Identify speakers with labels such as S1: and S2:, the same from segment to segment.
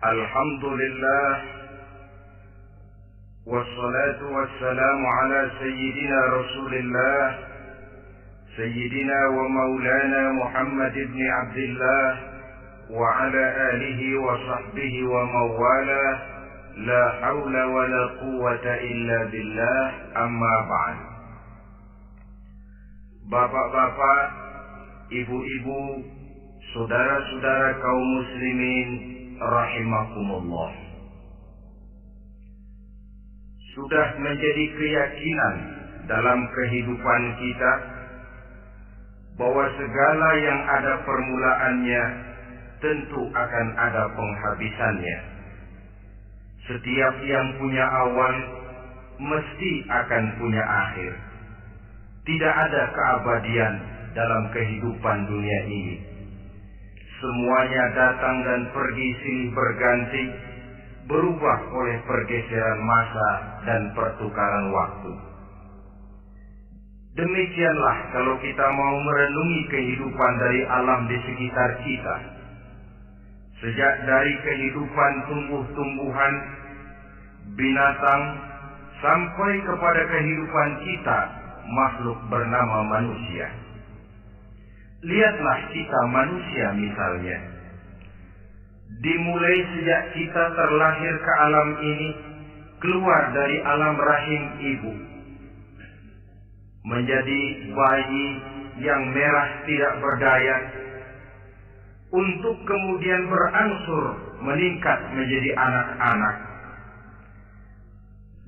S1: Alhamdulillah, wassalatu wassalamu ala sayyidina Rasulillah, sayyidina wa maulana Muhammad ibn Abdullah, wa ala alihi wa sahbihi wa mawala, la hawla wa la quwwata illa billah, amma ba'd. Bapak-bapak, ibu-ibu, saudara-saudara kaum muslimin rahimakumullah. Sudah menjadi keyakinan dalam kehidupan kita bahwa segala yang ada permulaannya tentu akan ada penghabisannya. Setiap yang punya awal mesti akan punya akhir. Tidak ada keabadian dalam kehidupan dunia ini. Semuanya datang dan pergi silih berganti, berubah oleh pergeseran masa dan pertukaran waktu. Demikianlah kalau kita mau merenungi kehidupan dari alam di sekitar kita. Sejak dari kehidupan tumbuh-tumbuhan, binatang, sampai kepada kehidupan kita, makhluk bernama manusia. Lihatlah kita manusia misalnya. Dimulai sejak kita terlahir ke alam ini, keluar dari alam rahim ibu, menjadi bayi yang merah tidak berdaya, untuk kemudian berangsur meningkat menjadi anak-anak.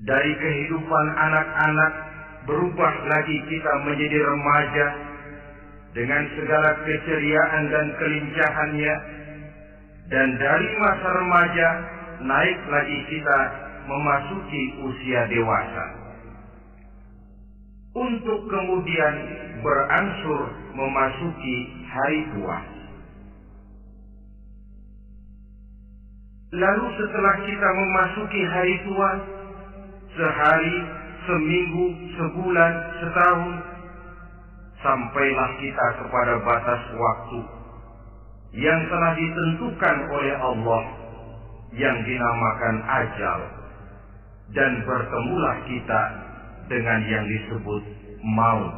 S1: Dari kehidupan anak-anak berubah lagi kita menjadi remaja dengan segala keceriaan dan kelincahannya, dan dari masa remaja naik lagi kita memasuki usia dewasa, untuk kemudian berangsur memasuki hari tua. Lalu setelah kita memasuki hari tua, sehari, seminggu, sebulan, setahun, sampailah kita kepada batas waktu yang telah ditentukan oleh Allah, yang dinamakan ajal, dan bertemulah kita dengan yang disebut maut.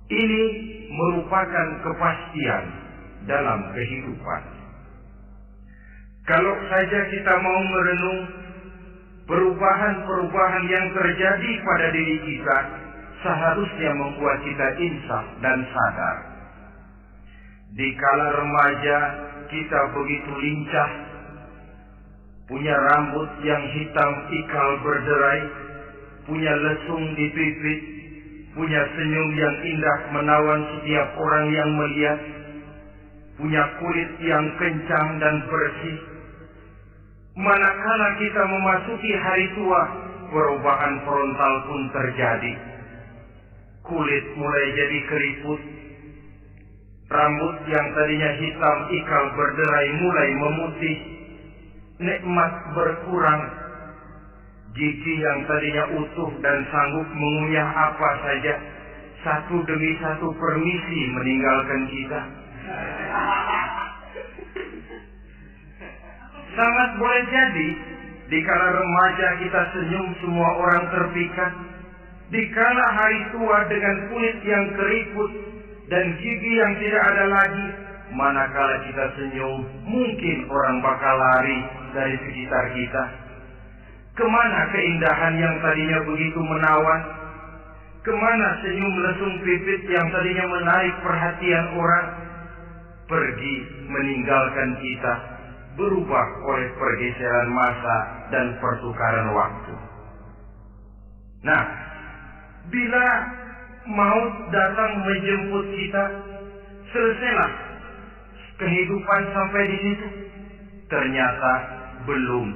S1: Ini merupakan kepastian dalam kehidupan. Kalau saja kita mau merenung perubahan-perubahan yang terjadi pada diri kita, seharusnya membuat kita insaf dan sadar. Di kala remaja kita begitu lincah, punya rambut yang hitam ikal berderai, punya lesung di pipi, punya senyum yang indah menawan setiap orang yang melihat, punya kulit yang kencang dan bersih. Manakala kita memasuki hari tua, perubahan frontal pun terjadi. Kulit mulai jadi keriput, rambut yang tadinya hitam ikal berderai mulai memutih, nikmat berkurang, gigi yang tadinya utuh dan sanggup mengunyah apa saja, satu demi satu permisi meninggalkan kita. Sangat boleh jadi di kala remaja kita senyum semua orang terpikat. Di kala hari tua dengan kulit yang keriput dan gigi yang tidak ada lagi, manakala kita senyum, mungkin orang bakal lari dari sekitar kita. Kemana keindahan yang tadinya begitu menawan? Kemana senyum lesung pipit yang tadinya menarik perhatian orang? Pergi meninggalkan kita, berubah oleh pergeseran masa dan pertukaran waktu. Nah, bila maut datang menjemput kita, selesailah kehidupan sampai di situ? Ternyata belum.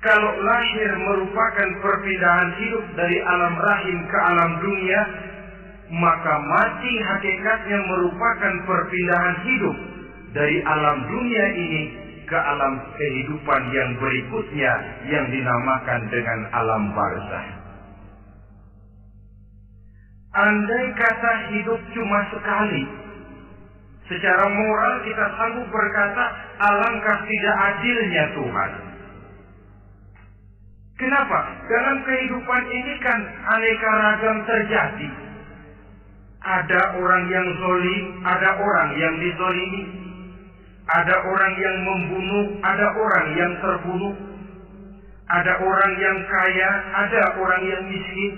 S1: Kalau lahir merupakan perpindahan hidup dari alam rahim ke alam dunia, maka mati hakikatnya merupakan perpindahan hidup dari alam dunia ini ke alam kehidupan yang berikutnya, yang dinamakan dengan alam barzah. Andai kata hidup cuma sekali, Secara moral kita sanggup berkata, alangkah tidak adilnya Tuhan. Kenapa? Dalam kehidupan ini kan aneka ragam terjadi. Ada orang yang zalim, ada orang yang dizalimi. Ada orang yang membunuh, ada orang yang terbunuh. Ada orang yang kaya, ada orang yang miskin.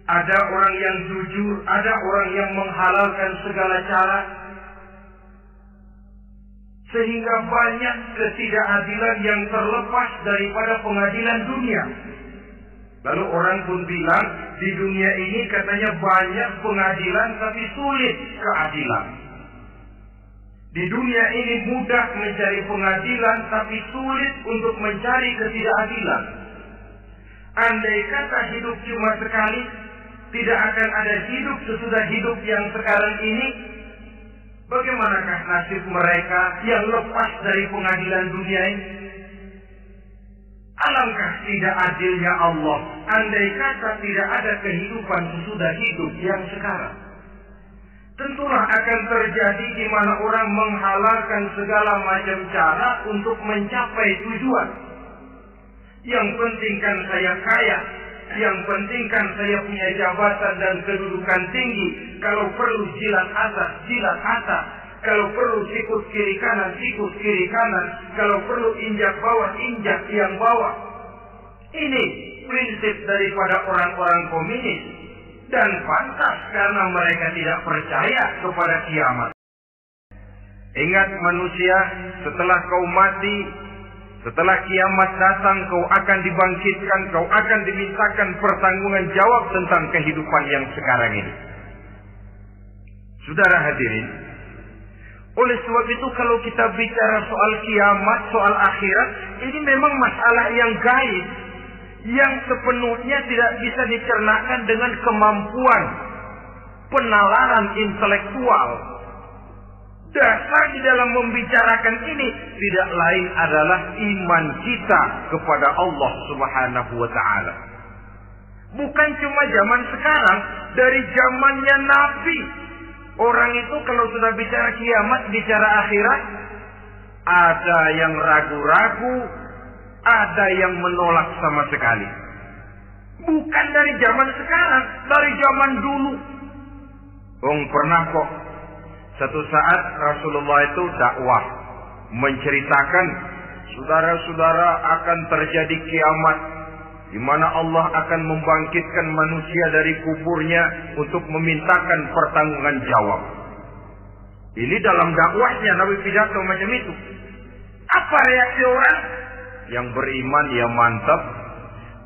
S1: Ada orang yang jujur, ada orang yang menghalalkan segala cara. Sehingga banyak ketidakadilan yang terlepas daripada pengadilan dunia. Lalu orang pun bilang, di dunia ini katanya banyak pengadilan tapi sulit keadilan. Di dunia ini mudah mencari pengadilan tapi sulit untuk mencari ketidakadilan. Andai kata hidup cuma sekali, tidak akan ada hidup sesudah hidup yang sekarang ini. Bagaimanakah nasib mereka yang lepas dari pengadilan dunia ini? Alangkah tidak adilnya Allah, andai kata tidak ada kehidupan sesudah hidup yang sekarang. Tentulah akan terjadi di mana orang menghalalkan segala macam cara untuk mencapai tujuan. Yang penting kan saya kaya, yang penting kan saya punya jabatan dan kedudukan tinggi. Kalau perlu jilat atas, jilat atas. Kalau perlu sikut kiri kanan, sikut kiri kanan. Kalau perlu injak bawah, injak yang bawah. Ini prinsip daripada orang-orang komunis. Dan pantas karena mereka tidak percaya kepada kiamat. Ingat manusia, setelah kau mati, setelah kiamat datang, kau akan dibangkitkan, kau akan dimintakan pertanggungan jawab tentang kehidupan yang sekarang ini. Saudara hadirin, oleh sebab itu kalau kita bicara soal kiamat, soal akhirat, ini memang masalah yang gaib, yang sepenuhnya tidak bisa dicernakan dengan kemampuan penalaran intelektual. Dasar di dalam membicarakan ini tidak lain adalah iman kita kepada Allah Subhanahu wa ta'ala. Bukan cuma zaman sekarang, dari zamannya Nabi. Orang itu kalau sudah bicara kiamat, bicara akhirat, ada yang ragu-ragu, ada yang menolak sama sekali. Bukan dari zaman sekarang, dari zaman dulu. Pernah kok satu saat Rasulullah itu dakwah menceritakan, saudara-saudara, akan terjadi kiamat di mana Allah akan membangkitkan manusia dari kuburnya untuk memintakan pertanggungan jawab. Ini dalam dakwahnya Nabi pidato macam itu. Apa reaksi orang? Yang beriman ya mantap,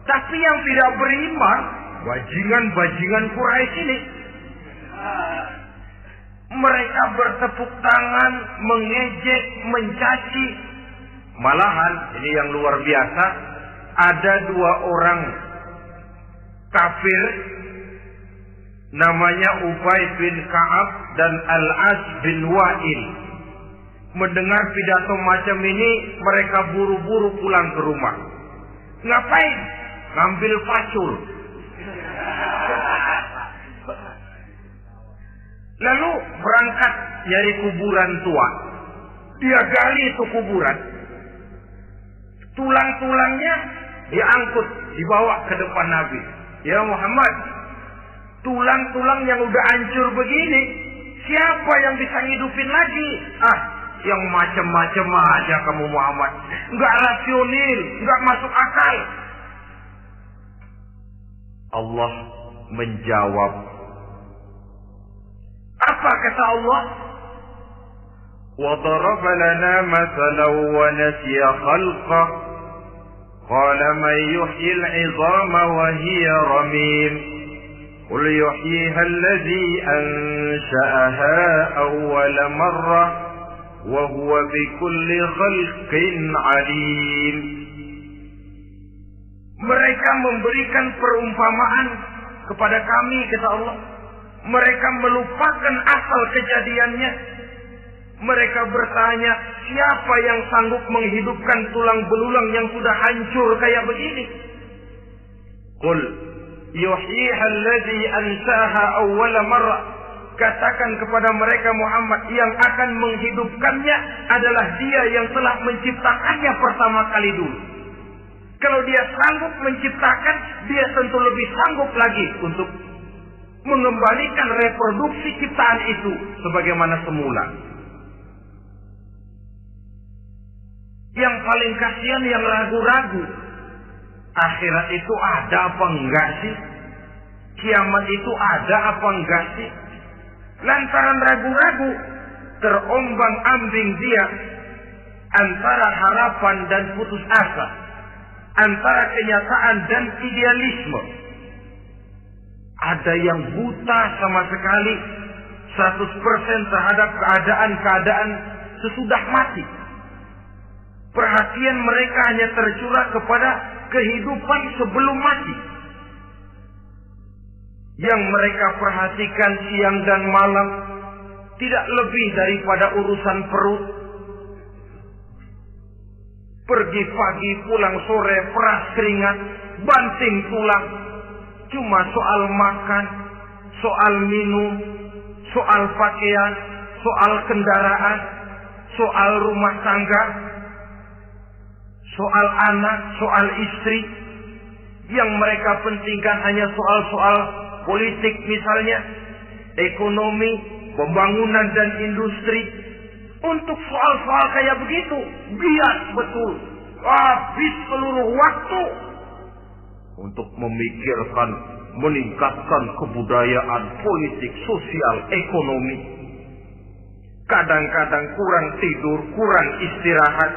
S1: tapi yang tidak beriman, bajingan-bajingan Quraisy ini, mereka bertepuk tangan, mengejek, mencaci. Malahan ini yang luar biasa, ada dua orang kafir namanya Ubay bin Ka'ab dan Al-As bin Wa'il. Mendengar pidato macam ini, mereka buru-buru pulang ke rumah. Ngapain? Ngambil pacul. Lalu berangkat nyari kuburan tua. Dia gali itu kuburan. Tulang-tulangnya diangkut, dibawa ke depan Nabi. Ya Muhammad, tulang-tulang yang udah hancur begini, siapa yang bisa ngidupin lagi? Yang macam-macam aja kamu Muhammad. Enggak rasional, enggak masuk akal. Allah menjawab. Apa kata Allah? وَضَرَبَ لَنَا مَثَلًا وَنَسِيَ خَلْقَهُ قَالَ مَنْ يُحْيِي الْعِظَامَ وَهِيَ رَمِيمٌ قُلْ يُحْيِيهَا الَّذِي أَنْشَأَهَا أَوَّلَ مَرَّةٍ وَهُوَ بِكُلِّ خَلْقٍ عَلِيمٌ. Mereka memberikan perumpamaan kepada kami, kata Allah. Mereka melupakan asal kejadiannya. Mereka bertanya, siapa yang sanggup menghidupkan tulang belulang yang sudah hancur kayak begini? Qul yuhyiha alladhi ansaha awwala marrah. katakan kepada mereka Muhammad, yang akan menghidupkannya adalah Dia yang telah menciptakannya pertama kali dulu. Kalau Dia sanggup menciptakan, Dia tentu lebih sanggup lagi untuk mengembalikan reproduksi ciptaan itu sebagaimana semula. Yang paling kasihan yang ragu-ragu, akhirat itu ada apa enggak sih? Kiamat itu ada apa enggak sih? Lantaran ragu-ragu, terombang-ambing dia antara harapan dan putus asa, antara kenyataan dan idealisme. Ada yang buta sama sekali 100% terhadap keadaan-keadaan sesudah mati. Perhatian mereka hanya tercurah kepada kehidupan sebelum mati. Yang mereka perhatikan siang dan malam tidak lebih daripada urusan perut. Pergi pagi, pulang sore, peras keringat, banting tulang. Cuma soal makan, soal minum, soal pakaian, soal kendaraan, soal rumah tangga, soal anak, soal istri. Yang mereka pentingkan hanya soal-soal politik misalnya, ekonomi, pembangunan dan industri. Untuk soal-soal kayak begitu, bias betul. Habis seluruh waktu untuk memikirkan, meningkatkan kebudayaan, politik, sosial, ekonomi. Kadang-kadang kurang tidur, kurang istirahat,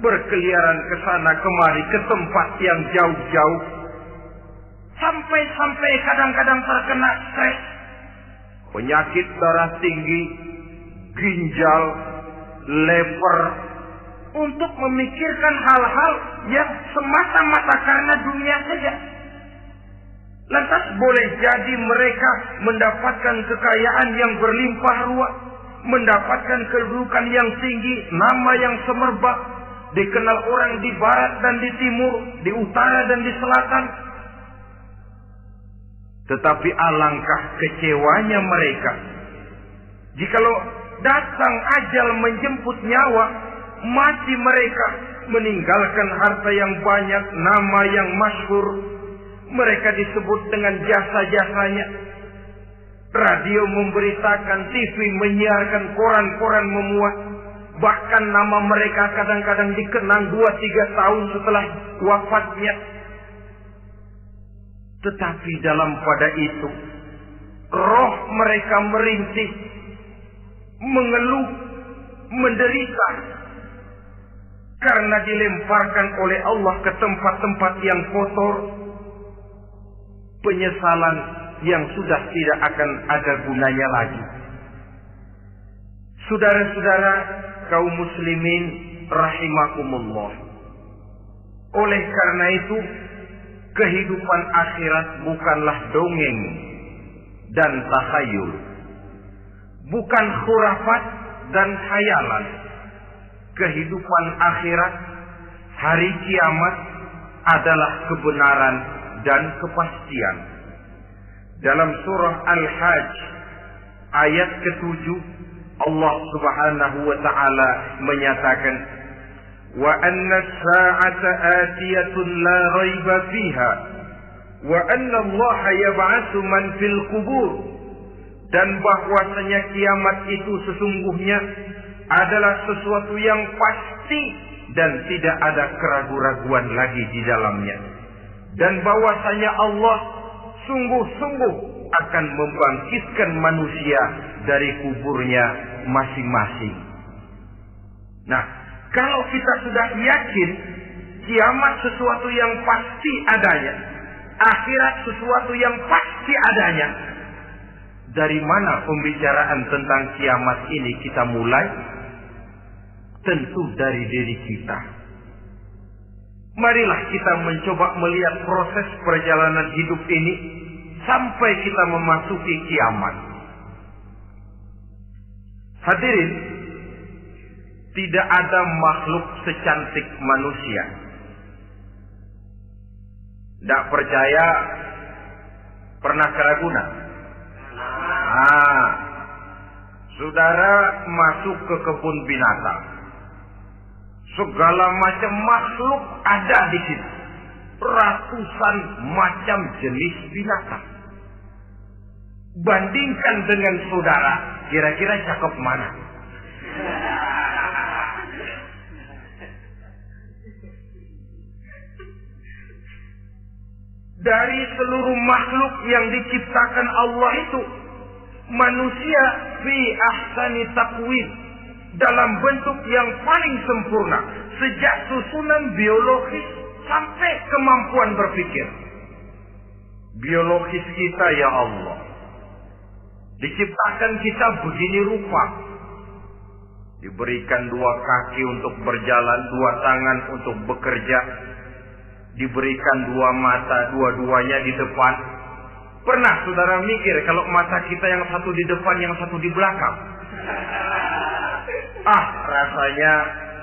S1: berkeliaran ke sana kemari ke tempat yang jauh-jauh. Sampai kadang-kadang terkena stres, penyakit darah tinggi, ginjal, lever, untuk memikirkan hal-hal yang semata-mata karena dunia saja. Lantas boleh jadi mereka mendapatkan kekayaan yang berlimpah ruah, mendapatkan kedudukan yang tinggi, nama yang semerbak, dikenal orang di barat dan di timur, di utara dan di selatan. Tetapi alangkah kecewanya mereka jikalau datang ajal menjemput nyawa, mati mereka, meninggalkan harta yang banyak, nama yang masyhur. Mereka disebut dengan jasa-jasanya. Radio memberitakan, TV menyiarkan, koran-koran memuat. Bahkan nama mereka kadang-kadang dikenang 2-3 tahun setelah wafatnya. Tetapi dalam pada itu, roh mereka merintih, mengeluh, menderita, karena dilemparkan oleh Allah ke tempat-tempat yang kotor. Penyesalan yang sudah tidak akan ada gunanya lagi. Saudara-saudara kaum muslimin rahimakumullah. Oleh karena itu, kehidupan akhirat bukanlah dongeng dan takhayul, bukan khurafat dan khayalan. Kehidupan akhirat, hari kiamat adalah kebenaran dan kepastian. Dalam surah Al-Hajj ayat ke-7, Allah Subhanahu wa taala menyatakan, wa anna as-sa'ata atiyatun la raiba fiha wa anna Allah yab'atsu man fil qubur. Dan bahwasanya kiamat itu sesungguhnya adalah sesuatu yang pasti dan tidak ada keraguan-raguan lagi di dalamnya. Dan bahwasanya Allah sungguh-sungguh akan membangkitkan manusia dari kuburnya masing-masing. Nah, kalau kita sudah yakin kiamat sesuatu yang pasti adanya, akhirat sesuatu yang pasti adanya, dari mana pembicaraan tentang kiamat ini kita mulai? Tentu dari diri kita. Marilah kita mencoba melihat proses perjalanan hidup ini sampai kita memasuki kiamat. Hadirin, tidak ada makhluk secantik manusia. Tidak percaya, pernah ke Ragunan? Saudara masuk ke kebun binatang. Segala macam makhluk ada di situ. Ratusan macam jenis binatang. Bandingkan dengan saudara, kira-kira cakep mana? Dari seluruh makhluk yang diciptakan Allah itu, manusia fi ahsani taqwim, dalam bentuk yang paling sempurna, sejak susunan biologis sampai kemampuan berpikir. Biologis kita ya Allah, diciptakan kita begini rupa. Diberikan 2 kaki untuk berjalan, 2 tangan untuk bekerja. Diberikan 2 mata, dua-duanya di depan. Pernah saudara mikir kalau mata kita yang satu di depan, yang satu di belakang? Rasanya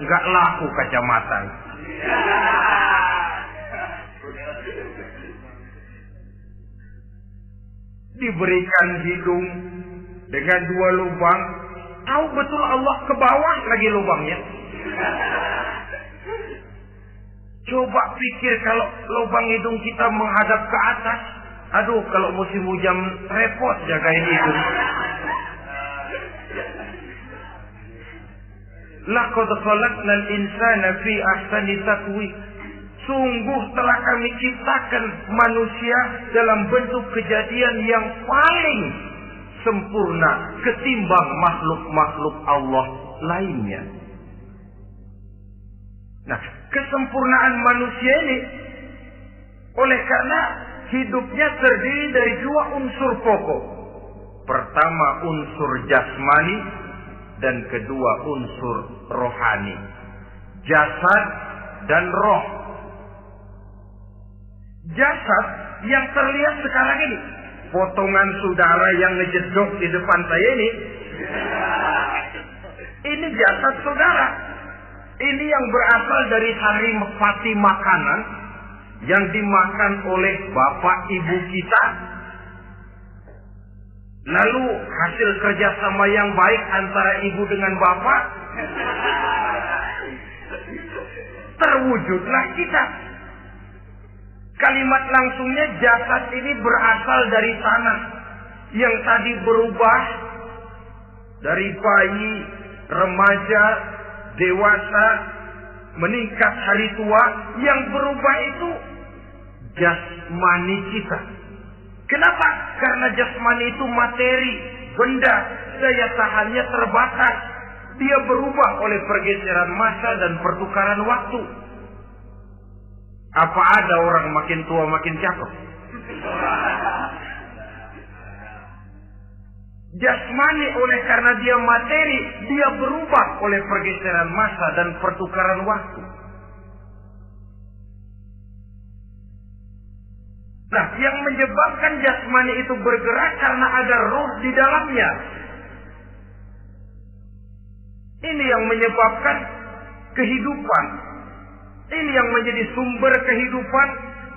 S1: nggak laku kacamata. Diberikan hidung dengan 2 lubang. Tahu betul Allah ke bawah lagi lubangnya. Coba pikir kalau lubang hidung kita menghadap ke atas. Aduh, kalau musim hujan repot jagain hidung. Laqad khalaqnal insana fi ahsani taqwim. Sungguh telah kami ciptakan manusia dalam bentuk kejadian yang paling sempurna ketimbang makhluk-makhluk Allah lainnya. Nah, kesempurnaan manusia ini oleh karena hidupnya terdiri dari 2 unsur pokok. Pertama unsur jasmani dan kedua unsur rohani. Jasad dan roh. Jasad yang terlihat sekarang ini, potongan saudara yang ngejedok di depan saya ini jasad saudara. Ini yang berasal dari saripati makanan yang dimakan oleh bapak ibu kita. Lalu hasil kerjasama yang baik antara ibu dengan bapak, terwujudlah kita. Kalimat langsungnya jasad ini berasal dari tanah yang tadi berubah dari bayi, remaja, dewasa, meningkat hari tua. Yang berubah itu jasmani kita. Kenapa? Karena jasmani itu materi, benda, daya tahannya terbatas. Dia berubah oleh pergeseran masa dan pertukaran waktu. Apa ada orang makin tua makin cakep? Jasmani oleh karena dia materi, dia berubah oleh pergeseran masa dan pertukaran waktu. Nah, yang menyebabkan jasmani itu bergerak karena ada roh di dalamnya. Ini yang menyebabkan kehidupan. Ini yang menjadi sumber kehidupan,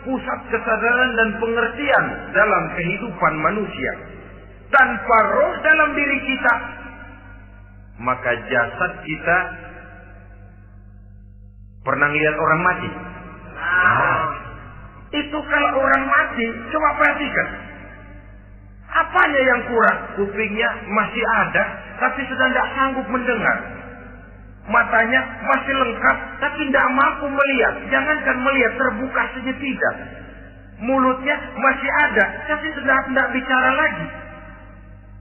S1: pusat kesadaran dan pengertian dalam kehidupan manusia. Tanpa roh dalam diri kita, maka jasad kita pernah lihat orang mati. Itu kalau orang mati, coba perhatikan. Apanya yang kurang? Kupingnya masih ada, tapi sedang tidak sanggup mendengar. Matanya masih lengkap, tapi tidak mampu melihat. Jangankan melihat, terbuka saja tidak. Mulutnya masih ada, tapi sedang tidak bicara lagi.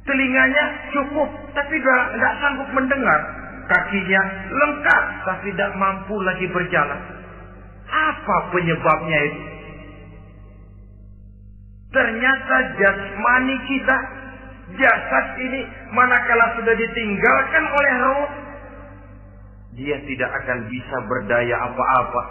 S1: Telinganya cukup, tapi tidak sanggup mendengar. Kakinya lengkap, tapi tidak mampu lagi berjalan. Apa penyebabnya itu? Ternyata jasmani kita, jasad ini, manakala sudah ditinggalkan oleh roh, dia tidak akan bisa berdaya apa-apa.